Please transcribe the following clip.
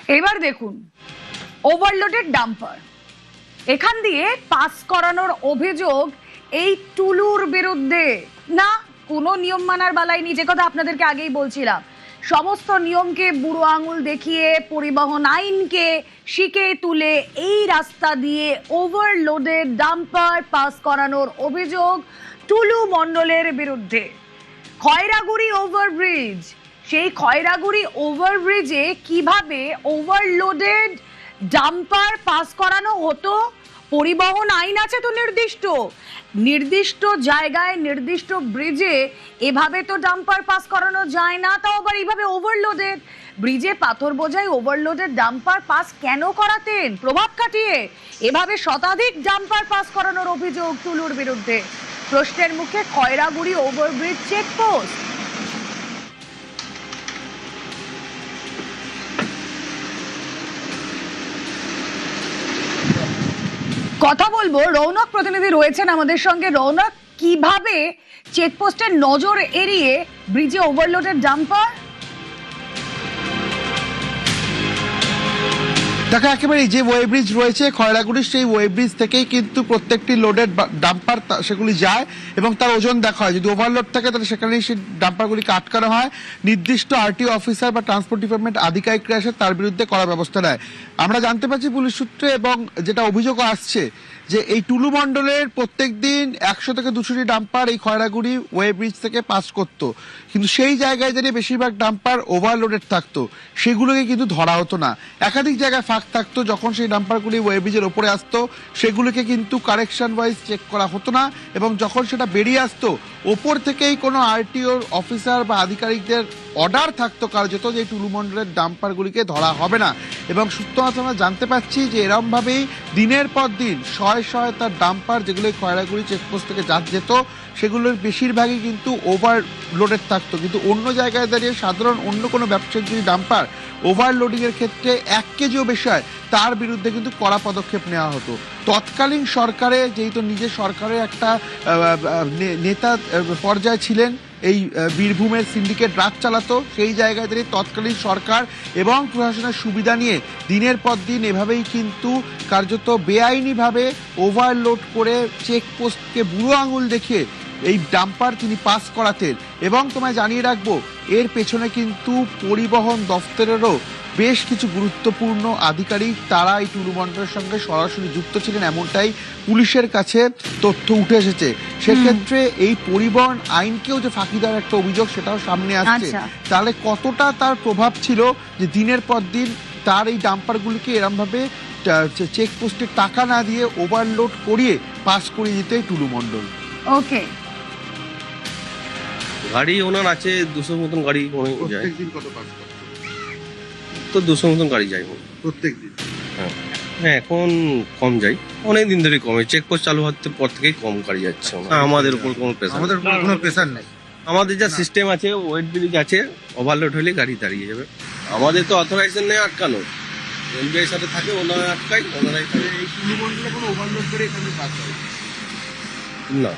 এবার দেখুন, overloaded dumper এখান দিয়ে পাস করানোর অভিযোগ এই টুলুর বিরুদ্ধে। না, কোনো নিয়ম মানার বালাই নেই, যে কথা আপনাদেরকে আগেই বলছিলাম। সমস্ত নিয়মকে বুড়ো আঙুল দেখিয়ে, পরিবহন আইনকে শিকে তুলে এই রাস্তা দিয়ে ওভারলোডেড ডাম্পার পাস করানোর অভিযোগ টুলু মণ্ডলের বিরুদ্ধে। খয়রাগুড়ি ওভারব্রিজ, সেই খয়রাগুড়ি ওভারব্রিজে কিভাবে ওভারলোডেড ডাম্পার পাস করানো হতো? পরিবহন আইন আছে তো নির্দিষ্ট জায়গায় নির্দিষ্ট ব্রিজে এভাবে তো ডাম্পার পাস করানো যায় না, তাও আবার এইভাবে ওভারলোডেড ব্রিজে পাথর বোঝাই ওভারলোডেড ডাম্পার পাস কেন করাতেন? প্রভাব খাটিয়ে এভাবে শতাধিক ডাম্পার পাস করানোর অভিযোগ টুলুর বিরুদ্ধে। প্রশ্নের মুখে খয়রাগুড়ি ওভারব্রিজ চেকপোস্ট। কথা বলবো, রৌনক প্রতিনিধি রয়েছেন আমাদের সঙ্গে। রৌনক, কিভাবে চেকপোস্টের নজর এড়িয়ে ব্রিজে ওভারলোডেড ডাম্পার? দেখো, একেবারে যে ওয়ে ব্রিজ রয়েছে খয়রাগুড়ির, সেই ওয়ে ব্রিজ থেকেই কিন্তু প্রত্যেকটি লোডেড ডাম্পার সেগুলি যায় এবং তার ওজন দেখা হয়। যদি ওভারলোড থাকে তাহলে সেখানেই সেই ডাম্পারগুলিকে আটকানো হয়। নির্দিষ্ট আরটিও অফিসার বা ট্রান্সপোর্ট ডিপার্টমেন্ট আধিকারিকরা এসে তার বিরুদ্ধে কড়া ব্যবস্থা নেয়। আমরা জানতে পারছি পুলিশ সূত্রে, এবং যেটা অভিযোগ আসছে যে এই টুলু মণ্ডলের প্রত্যেক দিন 100 থেকে 200টি ডাম্পার এই খয়রাগুড়ি ওয়ে ব্রিজ থেকে পাস করত, কিন্তু সেই জায়গায় দাঁড়িয়ে বেশিরভাগ ডাম্পার ওভারলোডেড থাকতো, সেগুলোকে কিন্তু ধরা হতো না। একাধিক জায়গায় ফাঁক থাকতো, যখন সেই ডাম্পারগুলি ওয়ে ব্রিজের ওপরে আসতো সেগুলোকে কিন্তু কারেকশন ওয়াইজ চেক করা হতো না, এবং যখন সেটা বেরিয়ে আসতো ওপর থেকেই কোনো আরটিওর অফিসার বা আধিকারিকদের অর্ডার থাকতো কার্যত যে টুলু মণ্ডলের ডাম্পারগুলিকে ধরা হবে না। এবং সূত্র আমরা জানতে পারছি যে এরমভাবেই দিনের পর দিন শয়ে তার ডাম্পার যেগুলো খয়রাগুড়ি চেকপোস্ট থেকে যেত সেগুলোর বেশিরভাগই কিন্তু ওভারলোডেড থাকতো। কিন্তু অন্য জায়গায় দাঁড়িয়ে সাধারণ অন্য কোনো ব্যবসায়িক যদি ডাম্পার ওভারলোডিংয়ের ক্ষেত্রে 1 কেজিও বেশি হয়, তার বিরুদ্ধে কিন্তু কড়া পদক্ষেপ নেওয়া হতো। তৎকালীন সরকারে, যেহেতু নিজের সরকারের একটা নেতা পর্যায়ে ছিলেন, এই বীরভূমের সিন্ডিকেট রাজ চালাতো, সেই জায়গায় দাঁড়িয়ে তৎকালীন সরকার এবং প্রশাসনের সুবিধা নিয়ে দিনের পর দিন এভাবেই কিন্তু কার্যত বেআইনিভাবে ওভারলোড করে চেকপোস্টকে বুড়ো আঙুল দেখিয়ে এই ডাম্পার তিনি পাস করাতেন। এবং তোমায় জানিয়ে রাখবো, এর পেছনে কিন্তু পরিবহন দফতরেরও বেশ কিছু গুরুত্বপূর্ণ আধিকারিক তারা এই টুলু মণ্ডলের সঙ্গে সরাসরি যুক্ত ছিলেন, এমনটাই পুলিশের কাছে তথ্য উঠে এসেছে। সেক্ষেত্রে এই পরিবহন আইনকেও যে ফাঁকি দেওয়ার একটা অভিযোগ, সেটাও সামনে আসছে। তাহলে কতটা তার প্রভাব ছিল যে দিনের পর দিন তার এই ডাম্পারগুলিকে এরমভাবে চেকপোস্টে টাকা না দিয়ে ওভারলোড করিয়ে পাস করিয়ে দিতে টুলু মণ্ডল। ওকে, গাড়ি ওনার আছে 200 মতন গাড়ি যায়। প্রত্যেকদিন কত পাস করতে? তো 200 মতন গাড়ি যায় প্রত্যেকদিন। হ্যাঁ, এখন কম যায়, অনেক দিন ধরে কমে। চেকপোস্ট চালু হওয়ার পর থেকেই কম গাড়ি যাচ্ছে। আমাদের উপর কোনো প্রেসার, আমাদের উপর কোনো প্রেসার নেই। আমাদের যা সিস্টেম আছে, ওয়েট ব্রিজ আছে, ওভারলোড হলে গাড়ি দাঁড়িয়ে যাবে। আমাদের তো অথরাইজেশন নেই আটকানো, এমবিআই সাথে থাকে, ওনারা আটকায়, ওনারাই থাকে। এই টুলু মণ্ডলে কোনো ওভারলোড করে এখানে পাস হয় না।